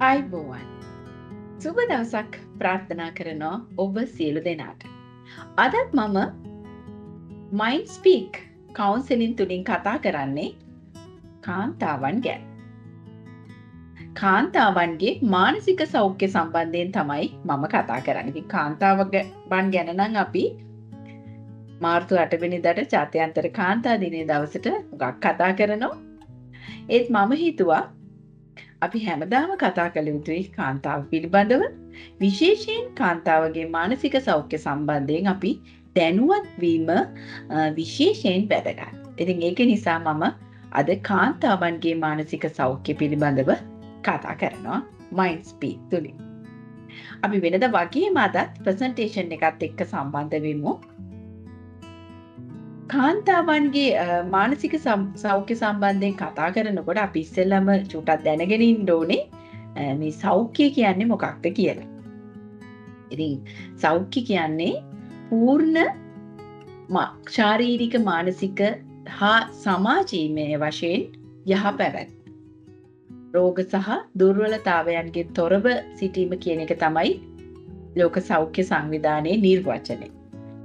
අයිබෝවන් සුබ දවසක් ප්‍රාර්ථනා කරනවා ඔබ සියලු දෙනාට. අදත් මම මයින්ඩ් ස්පීක් කවුන්සලින් තුලින් කතා කරන්නේ කාන්තාවන් ගැන. කාන්තාවන්ගේ මානසික සෞඛ්‍ය සම්බන්ධයෙන් තමයි මම කතා කරන්නේ. ඉතින් කාන්තාවන් ගැන නම් අපි මාර්තු 8 වෙනිදාට ජාත්‍යන්තර කාන්තා දිනයේ දවසට ගොඩක් කතා කරනවා. ඒත් මම හිතුවා අපි හැමදාම කතා කළ යුතුයි කාන්තාව පිළිබඳව, විශේෂයෙන් කාන්තාවගේ මානසික සෞඛ්‍ය සම්බන්ධයෙන් අපි දැනුවත් වීම විශේෂයෙන් වැදගත්. ඉතින් ඒක නිසා මම අද කාන්තාවන්ගේ මානසික සෞඛ්‍ය පිළිබඳව කතා කරනවා මයින්ඩ් ස්පීක් තුලින්. අපි වෙනද වගේම අදත් ප්‍රසන්ටේෂන් එකත් එක්ක සම්බන්ධ වෙමු. කාන්තාවන්ගේ මානසික සෞඛ්‍ය සම්බන්ධයෙන් කතා කරනකොට අපි ඉස්සෙල්ලම චුට්ටක් දැනගෙන ඉන්න ඕනේ මේ සෞඛ්‍ය කියන්නේ මොකක්ද කියලා. ඉතින් සෞඛ්‍ය කියන්නේ පූර්ණ ශාරීරික මානසික හා සමාජීය වශයෙන් යහපැවැත් රෝග සහ දුර්වලතාවයන්ගෙන් තොරව සිටීම කියන එක තමයි ලෝක සෞඛ්‍ය සංවිධානයේ නිර්වචනය.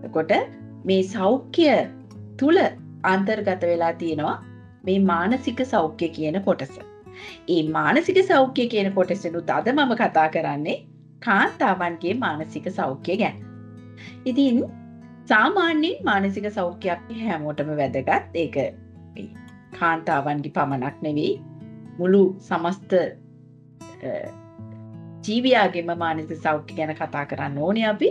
එතකොට මේ සෞඛ්‍ය තුල අන්තර්ගත වෙලා තියෙනවා මේ මානසික සෞඛ්‍ය කියන කොටස. ඒ මානසික සෞඛ්‍ය කියන කොටසෙනුත් අද මම කතා කරන්නේ කාන්තාවන්ගේ මානසික සෞඛ්‍ය ගැන. ඉතින් සාමාන්‍යයෙන් මානසික සෞඛ්‍ය අපි හැමෝටම වැදගත්. ඒක කාන්තාවන්ගේ පමණක් නෙවෙයි, මුළු සමස්ත ජීවියාගේම මානසික සෞඛ්‍ය ගැන කතා කරන්න ඕනේ අපි.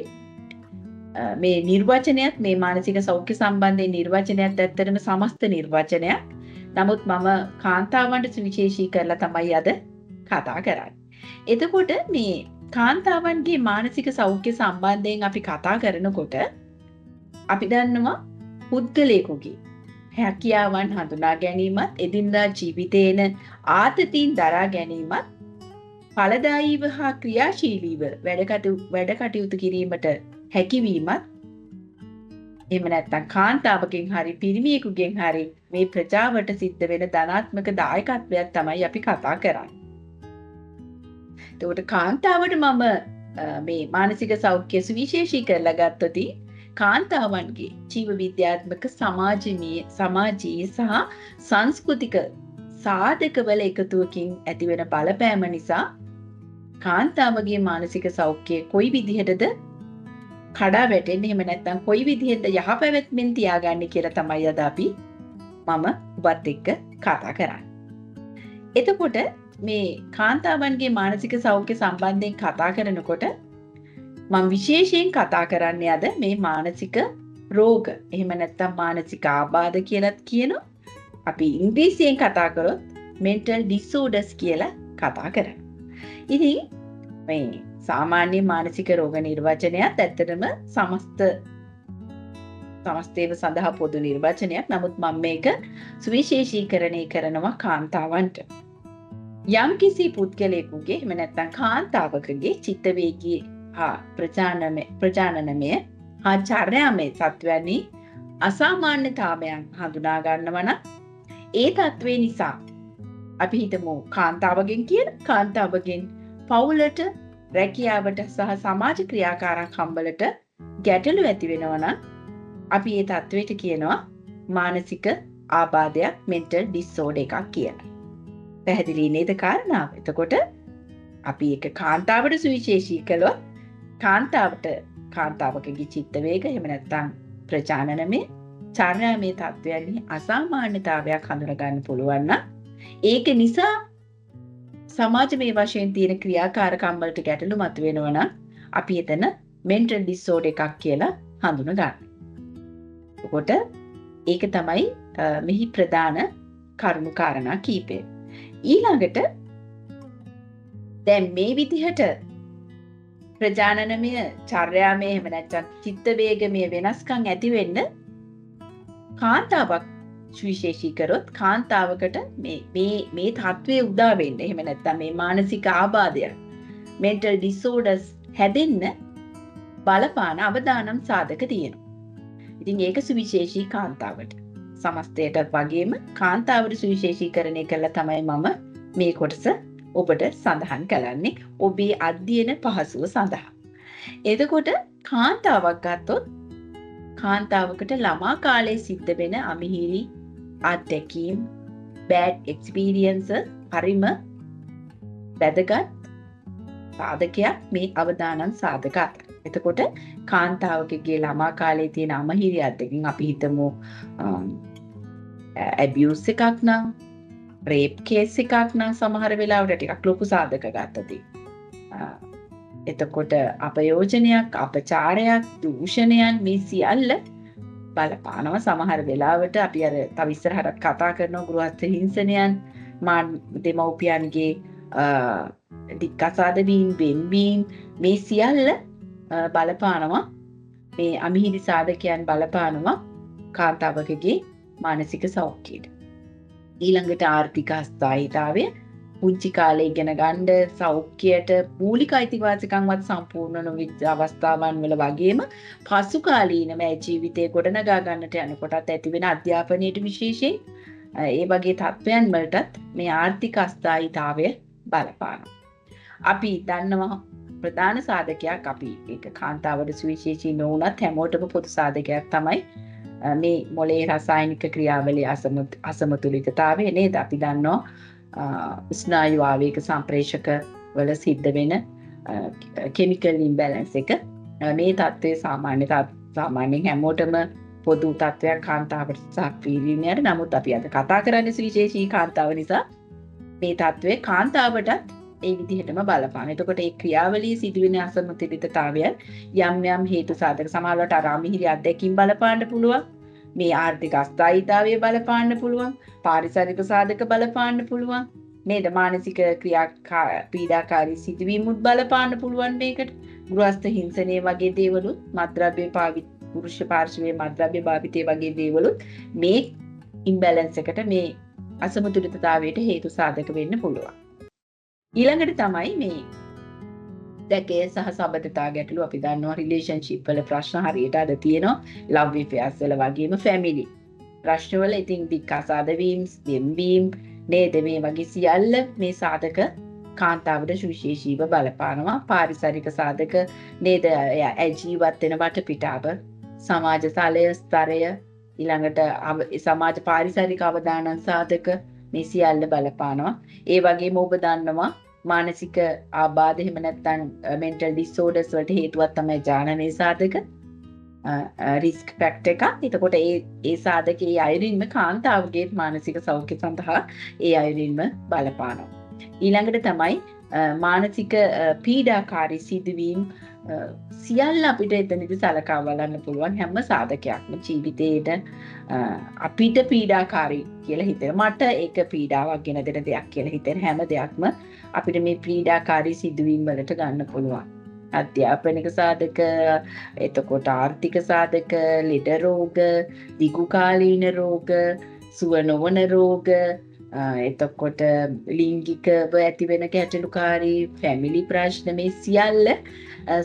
මේ නිර්වචනයත් මේ මානසික සෞඛ්‍ය සම්බන්ධයෙන් නිර්වචනයත් ඇත්තටම සමස්ත නිර්වචනයක්. නමුත් මම කාන්තාවන්ට සුවිශේෂී කරලා තමයි අද කතා කරන්නේ. එතකොට මේ කාන්තාවන්ගේ මානසික සෞඛ්‍ය සම්බන්ධයෙන් අපි කතා කරනකොට අපි දන්නවා පුද්ගලයෙකුගේ හැකියාවන් හඳුනා ගැනීමත්, එදිනදා ජීවිතේන ආතතීන් දරා ගැනීමත්, ඵලදායීව හා ක්‍රියාශීලීව වැඩ කටයුතු කිරීමට හැකිවීමත්, එහෙම නැත්නම් කාන්තාවකින් හරි පිරිමියෙකුගෙන් හරි මේ ප්‍රජාවට සිද්ධ වෙන ධනාත්මක දායකත්වයක් තමයි අපි කතා කරන්නේ. එතකොට කාන්තාවට මම මේ මානසික සෞඛ්‍ය සුවිශේෂී කරලා ගත්තොත් කාන්තාවන්ගේ ජීව විද්‍යාත්මක සමාජීය සහ සංස්කෘතික සාධකවල එකතුවකින් ඇතිවෙන බලපෑම නිසා කාන්තාවගේ මානසික සෞඛ්‍යය කොයි විදිහටද කඩා වැටෙන්නේ, එහෙම නැත්නම් කොයි විදිහෙන්ද යහපැවැත්මෙන් තියාගන්නේ කියලා තමයි අද අපි මම ඔබත් එක්ක කතා කරන්නේ. එතකොට මේ කාන්තාවන්ගේ මානසික සෞඛ්‍ය සම්බන්ධයෙන් කතා කරනකොට මම විශේෂයෙන් කතා කරන්නේ අද මේ මානසික රෝග, එහෙම නැත්නම් මානසික ආබාධ කියලාත් කියනවා. අපි ඉංග්‍රීසියෙන් කතා කරොත් mental disorders කියලා කතා කරනවා. ඉතින් මේ සාමාන්‍ය මානසික රෝග නිර්වචනයත් ඇත්තටම සමස්තේව සඳහා පොදු නිර්වචනයක්. නමුත් මම මේක සුවිශේෂීකරණය කරනවා කාන්තාවන්ට. යම් කිසි පුද්ගලයෙකුගේ, එහෙම නැත්නම් කාන්තාවකගේ චිත්ත වේගී හා ප්‍රජානනමය හා චර්යාමය තත්ත්වයන්හි අසාමාන්‍යතාවයන් හඳුනා ගන්නවා නම් ඒ තත්ත්වේ නිසා අපි හිතමු කාන්තාවගෙන් පවුලට, රැකියාවට සහ සමාජ ක්‍රියාකාරකම්වලට ගැටලු ඇති වෙනවා නම් අපි ඒ තත්ත්වයට කියනවා මානසික ආබාධයක්, mental disorder එකක් කියලා. පැහැදිලි නේද කාරණාව? එතකොට අපි ඒක කාන්තාවට සුවිශේෂී කළොත් කාන්තාවකගේ චිත්ත වේග, එහෙම නැත්නම් ප්‍රජානනමය චර්යාමය තත්ත්වයන්හි අසාමාන්‍යතාවයක් හඳුනා ගන්න පුළුවන් නම් ඒක නිසා සමාජමය වශයෙන් තියෙන ක්‍රියාකාරකම් වලට ගැටලු මතුවෙනවා නම් අපි එතන mental disorder එකක් කියලා හඳුනා ගන්නවා. එතකොට ඒක තමයි මෙහි ප්‍රධාන කරුණු කාරණා කීපය. ඊළඟට දැන් මේ විදිහට ප්‍රජානනමය චර්යාමය, එහෙම නැත්නම් චිත්ත වේගමය වෙනස්කම් ඇති වෙන්න කාන්තාවක් සුවිශේෂී කරොත් කාන්තාවකට මේ තත්ත්වයේ උදා වෙන්න, එහෙම නැත්නම් මේ මානසික ආබාධය, mental disorders හැදෙන්න බලපාන අවදානම් සාධක තියෙනවා. ඉතින් ඒක සුවිශේෂී කාන්තාවට. සමස්තයට වගේම කාන්තාවට සුවිශේෂීකරණය කළා තමයි මම මේ කොටස ඔබට සඳහන් කරන්නේ ඔබේ අධ්‍යයන පහසුව සඳහා. එතකොට කාන්තාවක් ගත්තොත් කාන්තාවකට ළමා කාලයේ සිද්ධ වෙන අමිහිරි අත්දැකීම් bad experiences හරිම වැදගත් සාධකයක් මේ අවදානම් සාධක අතර. එතකොට කාන්තාවකගේ ළමා කාලයේ තියෙන අමහිරි අත්දැකීම් අපි හිතමු abuse එකක් නම් rape case එකක් නම් සමහර වෙලාවට ටිකක් ලොකු සාධක ගත්තදී. එතකොට අපයෝජනයක් අපචාරයක් දූෂණයන් මේ සියල්ල බලපානවා. සමහර වෙලාවට අපි අර තව ඉස්සරහට කතා කරන ගෘහස්ත හිංසනයන් දෙමව්පියන්ගේ දික්කසාද වීම වෙන්වීම මේ සියල්ල බලපානවා. මේ අමිහිරි සාධකයන් බලපානවා කාන්තාවකගේ මානසික සෞඛ්‍යයට. ඊළඟට ආර්ථික අස්ථායීතාවය පුංචි කාලේ ඉගෙන ගන්න සෞඛ්‍යයට මූලික අයිතිවාසිකම්වත් සම්පූර්ණ නොවිච්ච අවස්ථාවන් වල වගේම පසු කාලීනව ජීවිතේ ගොඩනගා ගන්නට යනකොටත් ඇතිවෙන අධ්‍යාපනයේ විශේෂයෙන් ඒ වගේ තත්ත්වයන් වලටත් මේ ආර්ථික අස්ථායීතාවය බලපානවා. අපි දන්නවා ප්‍රධාන සාධකයක් අපි ඒක කාන්තාවට සුවිශේෂී නොවුනත් හැමෝටම පොදු සාධකයක් තමයි මේ මොලේ රසායනික ක්‍රියාවලිය අසමතුලිතතාවය නේද? අපි දන්නවා ස්නායු ආවේග සම්ප්‍රේෂක වල සිද්ධ වෙන කෙමිකල් ඉම්බැලන්ස් එක මේ තත්ත්වයේ සාමාන්‍යයෙන් හැමෝටම පොදු තත්ත්වයක් කාන්තාවට සහ පීඩනයට. නමුත් අපි අද කතා කරන්නේ සුවිශේෂී කාන්තාව නිසා මේ තත්ත්වයේ කාන්තාවටත් ඒ විදිහටම බලපාන. එතකොට ඒ ක්‍රියාවලියේ සිදුවෙන අසමතුලිතතාවයන් යම් යම් හේතු සාධක සමානවට අරාමිහිරි අධ්‍යක්ීම් බලපාන්න පුළුවන්. මේ ආර්ථික අස්ථායීතාවය බලපාන්න පුළුවන්. පාරිසරික සාධක බලපාන්න පුළුවන්. නේද? මානසික පීඩාකාරී සිදුවීමුත් බලපාන්න පුළුවන් මේකට. ගෘහස්ත හිංසනය වගේ දේවලුත් මත්ද්‍රව්‍ය පුරුෂ පාර්ශවයේ මත්ද්‍රව්‍ය භාවිතය වගේ දේවලුත් මේ ඉම්බැලන්ස් එකට මේ අසමතුලිතතාවයට හේතු සාධක වෙන්න පුළුවන්. ඊළඟට තමයි මේ දැකේ සහ සබඳතා ගැටලු. අපි දන්නවා රිලේෂන්ෂිප් වල ප්‍රශ්න හරියට අද තියෙනවා. ලව් ඇෆෙයර්ස් වල වගේම ෆැමිලි ප්‍රශ්න වල ඉතින් දික්කසාද වීම, දෙම්වීම නේද? මේ වගේ සියල්ල මේ සාධක කාන්තාවට සුවිශේෂීව බලපානවා. පාරිසරික සාධක නේද? ජීවත් වෙන වටපිටාව, සමාජ ස්තරය, ඊළඟට සමාජ පාරිසරික අවදානම් සාධක මේ සියල්ල බලපානවා. ඒ වගේම ඔබ දන්නවා මානසික ආබාධ එහෙම නැත්නම් මෙන්ටල් ඩිසෝඩර්ස් වලට හේතුවක් තමයි ජානනයේ සාධක රිස්ක් ෆැක්ටර් එකක්. එතකොට ඒ සාධක ඒ අයුරින්ම කාන්තාවගේ මානසික සෞඛ්‍ය සඳහා ඒ අයුරින්ම බලපානවා. ඊළඟට තමයි මානසික පීඩාකාරී සිදුවීම් සියල්ල අපිට එතනදී සලකා බලන්න පුළුවන්. හැම සාධකයක්ම ජීවිතේට අපිට පීඩාකාරී කියලා හිතෙන, මට ඒක පීඩාවක් ගෙන දෙන දෙයක් කියලා හිතෙන හැම දෙයක්ම අපිට මේ පීඩාකාරී සිදුවීම් වලට ගන්න පුළුවන්. අධ්‍යාපනික සාධක, එතකොට ආර්ථික සාධක, ලෙඩ රෝග, දිගුකාලීන රෝග, සුව නොවන රෝග, එතකොට ලිංගිකව ඇතිවෙන ගැටලුකාරී ෆැමිලි ප්‍රශ්න මේ සියල්ල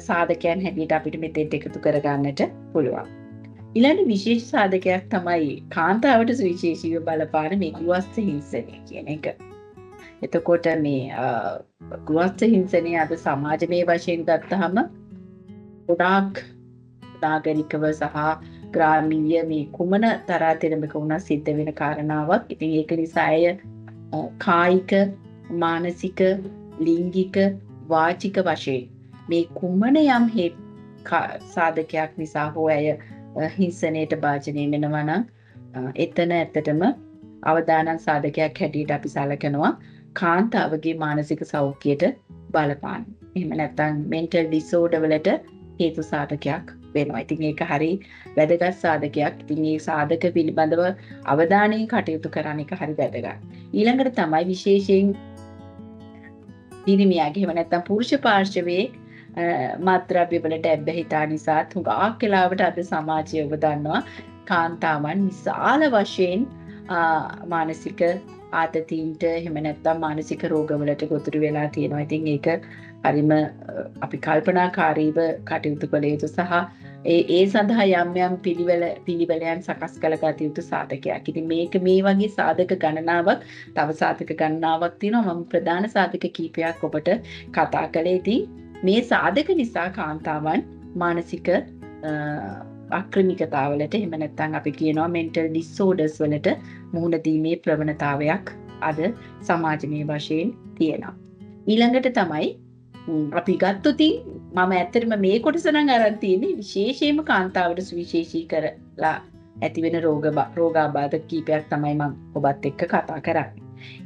සාධකයන් හැටියට අපිට මෙතෙන්ට එකතු කරගන්නට පුළුවන්. ඊළඟ විශේෂ සාධකයක් තමයි කාන්තාවට සුවිශේෂීව බලපාන මේ ගෘහස්ත හිංසනය කියන එක. එතකොට මේ ගෘහස්ත හිංසනය අද සමාජමය වශයෙන් ගත්තහම ගොඩාක් නාගරිකව සහ ග්‍රාමීය මේ කුමන තරාතිරමක වුණා සිද්ධ වෙන කාරණාවක්. ඉතින් ඒක නිසා අය කායික, මානසික, ලිංගික, වාචික වශයෙන් මේ කුමන යම් සාධකයක් නිසා හෝ අය හිංසනයට භාජනය වෙනවා නම් එතන ඇත්තටම අවදානම් සාධකයක් හැටියට අපි සලකනවා කාන්තාවගේ මානසික සෞඛ්‍යයට බලපාන. එහෙම නැත්නම් මෙන්ටල් ඩිසෝඩර් වලට හේතු සාධකයක් වෙනවා. ඉතින් ඒක හරි වැදගත් සාධකයක්. ඉතින් මේ සාධක පිළිබඳව අවධානයෙන් කටයුතු කරන එක හරි වැදගත්. ඊළඟට තමයි විශේෂයෙන් පිරිමියාගේ එහෙම නැත්නම් පුරුෂ පාර්ශවයේ මත්ද්‍රව්‍ය වලට ඇබ්බැහිතා නිසා හුඟක් වෙලාවට අද සමාජයේ ඔබ දන්නවා කාන්තාවන් විශාල වශයෙන් මානසික ආතතීන්ට එහෙම නැත්නම් මානසික රෝගවලට ගොදුරු වෙලා තියෙනවා. ඉතින් ඒක හරිම අපි කල්පනාකාරීව කටයුතු කළ යුතු සහ ඒ සඳහා යම් පිළිවෙලයන් සකස් කළ ගත යුතු සාධකයක්. ඉතින් මේක මේ වගේ සාධක ගණනාවක්, තව සාධක ගණනාවක් තියෙනවා. මම ප්‍රධාන සාධක කීපයක් ඔබට කතා කළේ. ඉතින් මේ සාධක නිසා කාන්තාවන් මානසික අක්‍රමිකතාවලට, එහෙම නැත්නම් අපි කියනවා මෙන්ටල් ඩිසෝඩර්ස් වලට මුහුණ දීමේ ප්‍රවණතාවයක් අද සමාජමය වශයෙන් තියෙනවා. ඊළඟට තමයි අපි ගත්තොතින් මම ඇත්තටම මේ කොටස නම් අරන් තියෙන්නේ විශේෂයෙන්ම කාන්තාවට සුවිශේෂී කරලා ඇතිවෙන රෝගාබාධ කීපයක් තමයි මම ඔබත් එක්ක කතා කරන්නේ.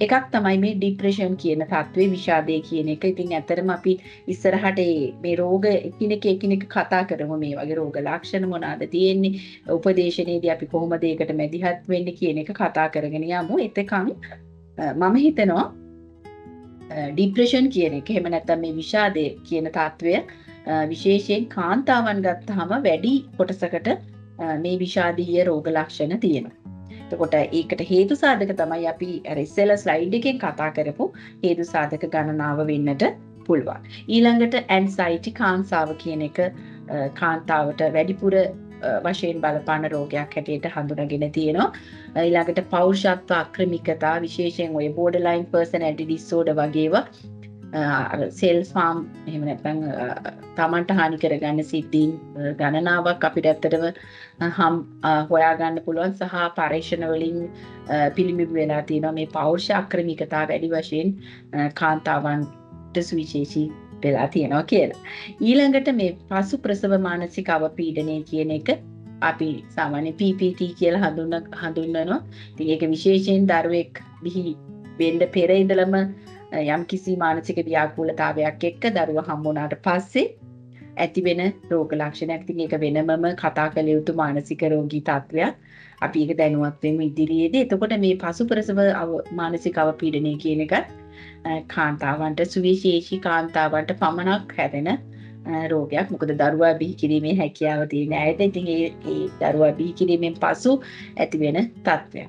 එකක් තමයි මේ ડિප්‍රෙෂන් කියන තත්ත්වේ, විෂාදය කියන එක. ඉතින් ඇත්තටම අපි ඉස්සරහට මේ රෝග එකිනෙක කතා කරමු. මේ වගේ රෝග ලක්ෂණ මොනවාද තියෙන්නේ, උපදේශනයේදී අපි කොහොමද ඒකට මැදිහත් වෙන්නේ කියන එක කතා කරගෙන යමු. එතකන් මම හිතනවා ડિප්‍රෙෂන් කියන එක, එහෙම නැත්නම් මේ විෂාදය කියන තත්ත්වය විශේෂයෙන් කාන්තාවන් ගත්තාම වැඩි කොටසකට මේ විෂාදීය රෝග ලක්ෂණ තියෙනවා. එතකොට ඒකට හේතු සාධක තමයි අපි අර ඉස්සෙල්ලා ස්ලයිඩ් එකෙන් කතා කරපු හේතු සාධක ගණනාව වෙන්නට පුළුවන්. ඊළඟට ඇන්සයිටි, කාංසාව කියන එක කාන්තාවට වැඩිපුර වශයෙන් බලපාන රෝගයක් හැටියට හඳුනගෙන තියෙනවා. ඊළඟට පෞරුෂත්ව අක්‍රමිකතා, විශේෂයෙන් ඔය බෝඩර්ලයින් පර්සනැලිටි ඩිසෝඩර් වගේව සෙල්ස් ෆාම්, එහෙම නැත්නම් තමන්ට හානි කරගන්න සිද්ධීන් ගණනාවක් අපිට ඇත්තටම හොයාගන්න පුළුවන්. සහ පරීක්ෂණ වලින් පිළිඹු වෙලා තියෙනවා මේ පෞරුෂ අක්‍රමිකතා වැඩි වශයෙන් කාන්තාවන්ට සුවිශේෂී වෙලා තියෙනවා කියලා. ඊළඟට මේ පසු ප්‍රසව මානසික අවපීඩනය කියන එක අපි සාමාන්‍ය PPT කියලා හඳුන්වනවා. ඉතින් ඒක විශේෂයෙන් දරුවෙක් බිහි වෙන්න පෙර ඉඳලම යම් කිසි මානසික ව්‍යාකූලතාවයක් එක්ක දරුවා හම්බ වුණාට පස්සේ ඇතිවෙන රෝග ලක්ෂණයක්. ඉතින් ඒක වෙනමම කතා කළ යුතු මානසික රෝගී තත්ත්වයක්. අපි ඒක දැනුවත් වෙමු ඉදිරියේදී. එතකොට මේ පසු ප්‍රසව මානසික අවපීඩනය කියන එක කාන්තාවන්ට, සුවිශේෂී කාන්තාවන්ට පමණක් හැදෙන රෝගයක්. මොකද දරුවා බිහි කිරීමේ හැකියාව තියෙන අයට ඉතින් ඒ දරුවා බිහි කිරීමෙන් පසු ඇතිවෙන තත්ත්වයක්.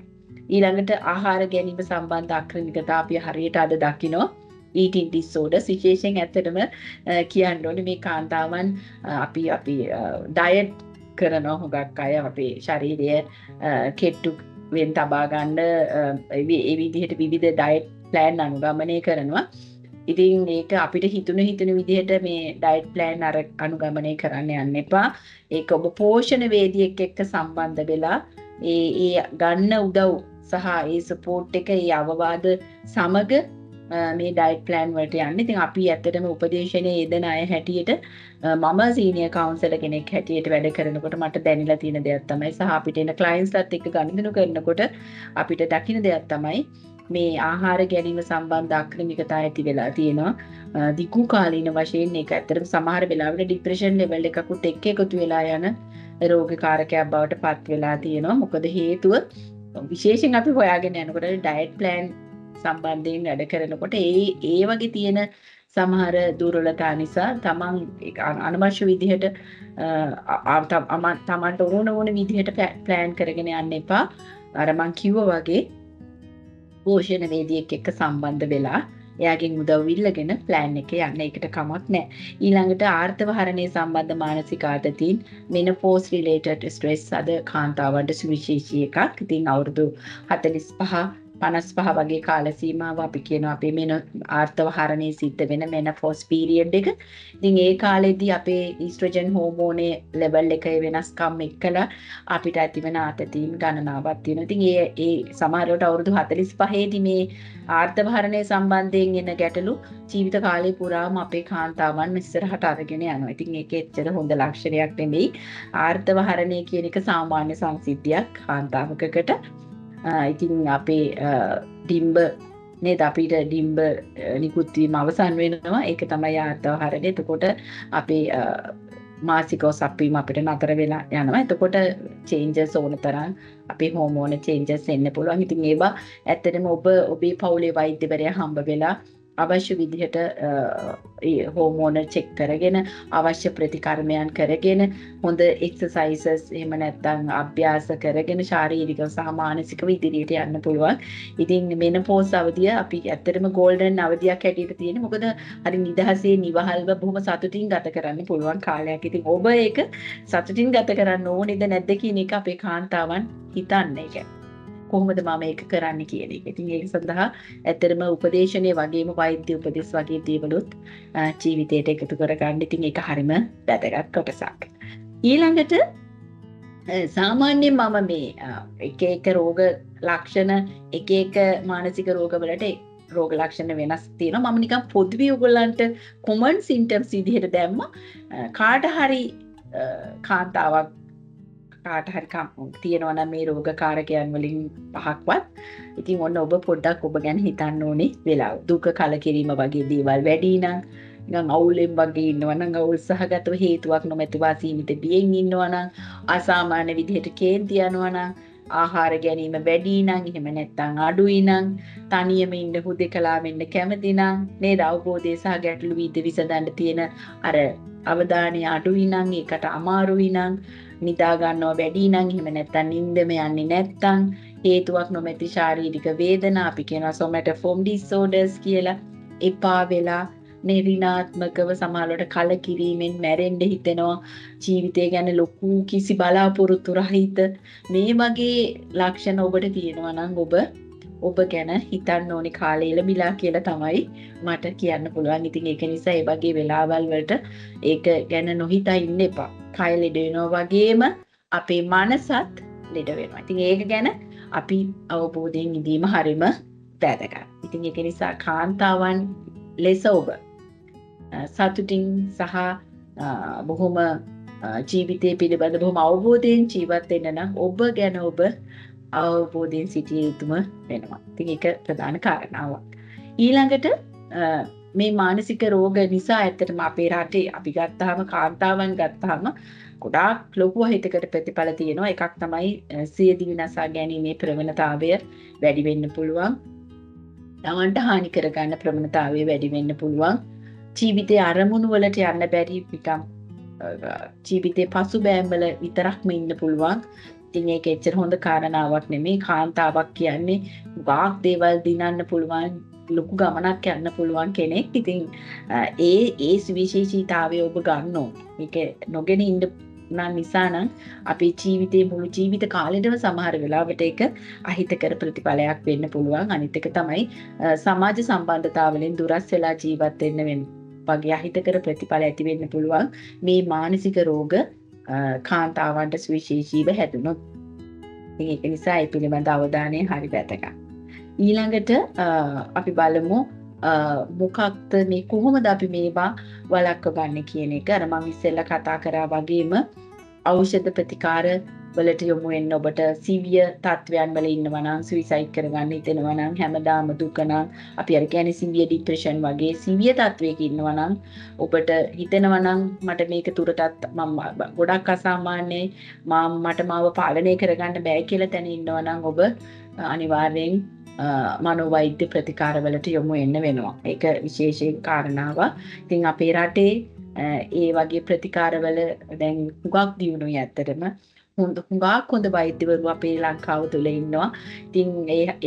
ඊළඟට ආහාර ගැනීම සම්බන්ධ අක්‍රමිකතා අපි හරියට අද දකිනවා. eating disorders, විශේෂයෙන් ඇත්තටම කියන්න ඕනේ මේ කාන්තාවන් අපි ඩයට් කරනවා. හුඟක් අය අපේ ශරීරය කෙට්ටු වෙන් තබා ගන්න ඒ විදිහට විවිධ ඩයට් ප්ලෑන් අනුගමනය කරනවා. ඉතින් ඒක අපිට හිතුන විදිහට මේ ඩයට් ප්ලෑන් අනුගමනය කරන්න යන්න එපා. ඒක ඔබ පෝෂණ වේදිකයෙක් එක්ක සම්බන්ධ වෙලා ඒ ගන්න උදව් සහ ඒ සපෝට් එක, ඒ අවවාද සමග මේ ඩයට් ප්ලෑන් වලට යන්න. ඉතින් අපි ඇත්තටම උපදේශනයේ යෙදෙන අය හැටියට මම සීනියර් කවුන්සලර් කෙනෙක් හැටියට වැඩ කරනකොට මට දැනিলা තියෙන දෙයක් තමයි, සහ අපිට එන ක්ලයන්ට්ස්ලත් එක්ක ගනුදෙනු කරනකොට අපිට දකින්න දෙයක් තමයි මේ ආහාර ගැනීම සම්බන්ධ අක්‍රමිකතා ඇති වෙලා තියෙනවා. දිගු කාලීන වශයෙන් ඒක ඇත්තටම සමහර වෙලාවට ડિප්‍රෙෂන් ලෙවල් එකකුත් එක්ක එකතු වෙලා යන රෝග කාරකයක් බවට පත් වෙලා තියෙනවා. මොකද හේතුව විශේෂයෙන් අපි හොයාගෙන යනකොට ඩයට් ප්ලෑන් සම්බන්ධයෙන් වැඩ කරනකොට ඒ වගේ තියෙන සමහර දුර්වලතා නිසා තමන් අනවශ්‍ය විදිහට තමන්ට ඕන විදිහට ප්ලෑන් කරගෙන යන්න එපා. අර මං කිව්වා වගේ පෝෂණ වේදිකයෙක් එක්ක සම්බන්ධ වෙලා එයාගෙන් උදව් ඉල්ලගෙන ප්ලෑන් එකේ යන්න. ඒකට කමක් නැහැ. ඊළඟට ආර්ථවහරණය සම්බන්ධ මානසික ආතතීන්, මෙනෝපෝස් රිලේටඩ් ස්ට්‍රෙස් අද කාන්තාවන්ට සුවිශේෂී එකක්. ඉතින් අවුරුදු 45 55 වගේ කාල සීමාව අපි කියනවා අපේ මෙන ආර්ථවහරණය සිද්ධ වෙන මෙනෝපෝස් පීරියඩ් එක. ඉතින් ඒ කාලෙදී අපේ ඊස්ට්‍රොජන් හෝමෝනේ ලෙවල් එකේ වෙනස්කම් එක්කලා අපිට ඇතිවෙන ආතතීන් ගණනාවක් තියෙනවා. ඉතින් ඒ සමහරවිට අවුරුදු 45 දී මේ ආර්ථවහරණය සම්බන්ධයෙන් එන ගැටලු ජීවිත කාලය පුරාම අපේ කාන්තාවන් ඉස්සරහට අරගෙන යනවා. ඉතින් ඒක එච්චර හොඳ ලක්ෂණයක් නෙමෙයි. ආර්ථවහරණය කියන එක සාමාන්‍ය සංසිද්ධියක් කාන්තාවකකට. ඉතින් අපේ ඩිම්බ නේද, අපිට ඩිම්බ නිකුත් වීම අවසන් වෙනවා. ඒක තමයි ආර්ථවහරණය. එතකොට අපේ මාසිකව සප්පීම අපිට නතර වෙලා යනවා. එතකොට චේන්ජස් ඕන තරම් අපේ හෝමෝන චේන්ජස් එන්න පුළුවන්. ඉතින් ඒවා ඇත්තටම ඔබේ පවුලේ වෛද්‍යවරයා හම්බ වෙලා අවශ්‍ය විදිහට හෝමෝන චෙක් කරගෙන අවශ්‍ය ප්‍රතිකර්මයන් කරගෙන හොඳ එක්සර්සයිසස් එහෙම නැත්නම් අභ්‍යාස කරගෙන ශාරීරිකව සහ මානසිකව ඉදිරියට යන්න පුළුවන්. ඉතින් මෙනෝපෝස් අවධිය අපි ඇත්තටම ගෝල්ඩන් අවධියක් හැටියට තියෙන. මොකද හරි නිදහසේ නිවහල්ව බොහොම සතුටින් ගත කරන්න පුළුවන් කාලයක්. ඉතින් ඔබ ඒක සතුටින් ගත කරන්න ඕනේද නැද්ද කියන එක අපේ කාන්තාවන් හිතන්නේ. ඒක කොහොමද මම ඒක කරන්න කියන එක. ඉතින් ඒක සඳහා ඇත්තටම උපදේශනයේ වගේම වෛද්‍ය උපදෙස් වගේ දේවලුත් ජීවිතයට එකතු කරගන්න. ඉතින් ඒක හරිම වැදගත් කොටසක්. ඊළඟට සාමාන්‍යයෙන් මම මේ එක එක රෝග ලක්ෂණ එක එක මානසික රෝගවලට රෝග ලක්ෂණ වෙනස් තියෙනවා. මම නිකන් පොදුවේ ඔයගොල්ලන්ට කොමන් සිම්ප්ටම්ස් විදිහට දැම්ම කාට හරි කාන්තාවක් කාට හරි තියෙනවා නම් මේ රෝගකාරකයන් වලින් පහක්වත් ඉතින් ඔන්න ඔබ පොඩ්ඩක් ඔබ ගැන හිතන්න ඕනේ වෙලාව. දුක කලකිරීම වගේ දේවල් වැඩි නම් නිකන් අවුලෙන් වගේ ඉන්නවා නම් අවුල් සහගතව හේතුවක් නොමැතිව සීමිත බියෙන් ඉන්නවා නම් අසාමාන්‍ය විදිහට කේන්ති යනවා නම් ආහාර ගැනීම වැඩි නම් එහෙම නැත්නම් අඩුයි නම් තනියම ඉන්න හුදෙකලා වෙන්න කැමති නම් නේද අවබෝධය සහ ගැටලු විසඳන්න තියෙන අර අවධානය අඩුයි නම් ඒකට අමාරුයි නම් නිදා ගන්නවා වැඩි නම් එහෙම නැත්නම් නිින්දම යන්නේ නැත්නම් හේතුවක් නොමැති ශාරීරික වේදනා අපි කියනවා සොමැටෝෆෝම් ඩිසෝඩර්ස් කියලා එපා වෙලා නිරිනාත්මකව සමහරවිට කලකිරීමෙන් මැරෙන්න හිතෙනවා ජීවිතය ගැන ලොකු කිසි බලාපොරොත්තු රහිත මේ වගේ ලක්ෂණ ඔබට තියෙනවා නම් ඔබ ගැන හිතන්න ඕනේ කාලේ ඉලමිලා කියලා තමයි මට කියන්න පුළුවන්. ඉතින් ඒක නිසා ඒ වගේ වෙලාවල් වලට ඒක ගැන නොහිතා ඉන්න එපා. කය ලෙඩ වෙනවා වගේම අපේ මනසත් ලෙඩ වෙනවා. ඉතින් ඒක ගැන අපි අවබෝධයෙන් ඉඳීම හරිම වැදගත්. ඉතින් ඒක නිසා කාන්තාවන් ලෙස ඔබ සතුටින් සහ බොහොම ජීවිතය පිළිබඳ බොහොම අවබෝධයෙන් ජීවත් වෙන්න නම් ඔබ ගැන ඔබ අවබෝධයෙන් සිටිය යුතුම වෙනවා. ඉතින් ඒක ප්‍රධාන කාරණාවක්. ඊළඟට මේ මානසික රෝග නිසා ඇත්තටම අපේ රටේ අපි ගත්තාම කාන්තාවන් ගත්තාම ගොඩාක් ලොකු හිතකට ප්‍රතිඵල තියෙනවා. එකක් තමයි සියදිවි නසා ගැනීමේ ප්‍රවණතාවය වැඩි වෙන්න පුළුවන්. තමන්ට හානි කරගන්න ප්‍රවණතාවය වැඩි වෙන්න පුළුවන්. ජීවිතයේ අරමුණු වලට යන්න බැරි නිකම් ජීවිතේ පසුබෑම් වල විතරක්ම ඉන්න පුළුවන්. ඉතින් ඒක එච්චර හොඳ කාරණාවක් නෙමෙයි. කාන්තාවක් කියන්නේ වාග් දේවල් දිනන්න පුළුවන් ලොකු ගමනක් යන්න පුළුවන් කෙනෙක්. ඉතින් ඒ සුවිශේෂීතාවය ඔබ ගන්න ඕනේ. මේක නොගෙන ඉන්න නිසා නම් අපේ ජීවිතේ මුළු ජීවිත කාලෙටම සමහර වෙලාවට ඒක අහිතකර ප්‍රතිඵලයක් වෙන්න පුළුවන්. අනිත් එක තමයි සමාජ සම්බන්ධතාවලින් දුරස් වෙලා ජීවත් වෙන්න වගේ අහිතකර ප්‍රතිඵල ඇති වෙන්න පුළුවන්. මේ මානසික රෝග කාන්තාවන්ට සුවිශේෂීව හැදුනොත්. ඉතින් ඒක නිසා ඒ පිළිබඳ අවධානය හරි වැදගත්. ඊළඟට අපි බලමු මොකක්ද මේ කොහොමද අපි මේවා වළක්ව ගන්න කියන එක. අර මම ඉස්සෙල්ලා කතා කරා වගේම ඖෂධ ප්‍රතිකාර වලට යොමු වෙන්න ඔබට සිවිය තත්වයන් වල ඉන්නවා නම් සුයිසයිඩ් කරගන්න හිතෙනවා නම් හැමදාම දුක නම් අපි අර කියන්නේ සිවිය ડિප්‍රෙෂන් වගේ සිවිය තත්වයක ඉන්නවා නම් ඔබට හිතෙනවා නම් මට මේක තුරටත් මම ගොඩක් අසාමාන්‍යයි මට මාව පාලනය කරගන්න බෑ කියලා තැන ඉන්නවා නම් ඔබ අනිවාර්යෙන් මනෝවෛද්‍ය ප්‍රතිකාරවලට යොමු වෙන්න වෙනවා. ඒක විශේෂයෙන් කාරණාවක්. ඉතින් අපේ රටේ ඒ වගේ ප්‍රතිකාරවල දැන් හුඟක් දියුණුයි ඇත්තටම. හුඟක් හොඳ වෛද්‍යවරු අපේ ලංකාව තුළ ඉන්නවා. ඉතින්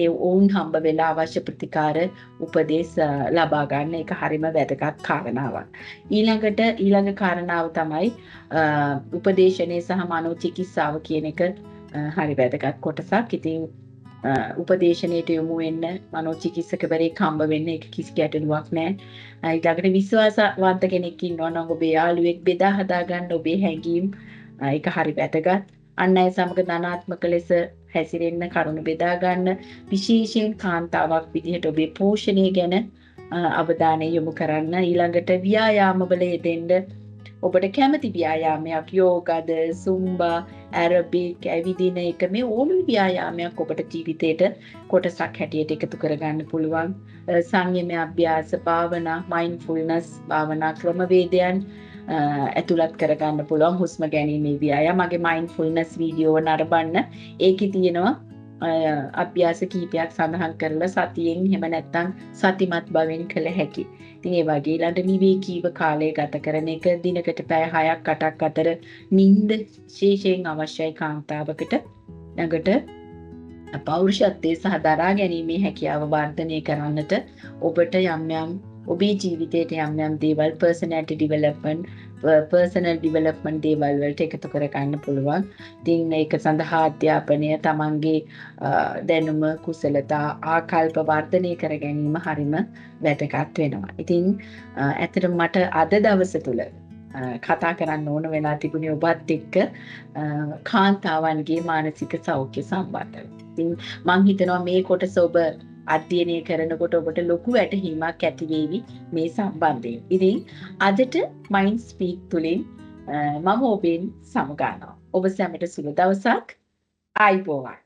ඒ වුන් හම්බ වෙලා අවශ්‍ය ප්‍රතිකාර උපදෙස් ලබා ගන්න එක හරිම වැදගත් කාරණාවක්. ඊළඟ කාරණාව තමයි උපදේශනයේ සහ මනෝචිකිත්සාව කියන එක හරි වැදගත් කොටසක්. ඉතින් උපදේශනයට යොමු වෙන්න මනෝචිකිත්සකවරයෙක් හම්බ වෙන්න ඒක කිසි ගැටලුවක් නැහැ. ඊළඟට විශ්වාසවන්ත කෙනෙක් ඉන්නවා නම් ඔබේ යාළුවෙක් බෙදා හදා ගන්න ඔබේ හැඟීම් ඒක හරි වැදගත්. අන් අය සමග ධනාත්මක ලෙස හැසිරෙන්න කරුණු බෙදා ගන්න විශේෂයෙන් කාන්තාවක් විදිහට ඔබේ පෝෂණය ගැන අවධානය යොමු කරන්න. ඊළඟට ව්‍යායාමවල යෙදෙන්න ඔබට කැමති ව්‍යායාමයක් යෝගද සුම්බා ඇරබික් ඇවිදින එක මේ ඕනම ව්‍යායාමයක් ඔබට ජීවිතේට කොටසක් හැටියට එකතු කරගන්න පුළුවන්. සංයම අභ්‍යාස භාවනා මයින්ඩ්ෆුල්නස් භාවනා ක්‍රමවේදයන් ඇතුළත් කරගන්න පුළුවන්. හුස්ම ගැනීමේ ව්‍යායාම මගේ මයින්ඩ්ෆුල්නස් වීඩියෝ නරඹන්න. ඒකේ තියෙනවා අභ්‍යාස කීපයක් සඳහන් කරලා සතියෙන් එහෙම නැත්නම් සතිමත් බවෙන් කළ හැකි. ඉතින් ඒ වගේ ඊළඟ විවේකීව කාලය ගත කරන එක දිනකට පැය 6ක් 8ක් අතර නිින්ද විශේෂයෙන් අවශ්‍යයි කාන්තාවකට. ළඟට පෞරුෂත්වයේ සහ දරා ගැනීමේ හැකියාව වර්ධනය කරන්නට ඔබට යම් ඔබේ ජීවිතයට යම් දේවල් personal development දේවල් වලට එකතු කර ගන්න පුළුවන්. ඉතින් ඒක සඳහා අධ්‍යාපනය තමන්ගේ දැනුම කුසලතා ආකල්ප වර්ධනය කර ගැනීම හරිම වැදගත් වෙනවා. ඉතින් ඇත්තටම මට අද දවස තුල කතා කරන්න ඕන වෙලා තිබුණේ ඔබත් එක්ක කාන්තාවන්ගේ මානසික සෞඛ්‍ය සම්බන්ධව. ඉතින් මම හිතනවා මේ කොටස ඔබ අධ්‍යයනය කරනකොට ඔබට ලොකු වැටහීමක් ඇති වේවි මේ සම්බන්ධයෙන්. ඉතින් අදට Mind Speak තුලින් මම ඔබෙන් සමුගන්නවා. ඔබ සැමට සුබ දවසක්. ආයුබෝවන්.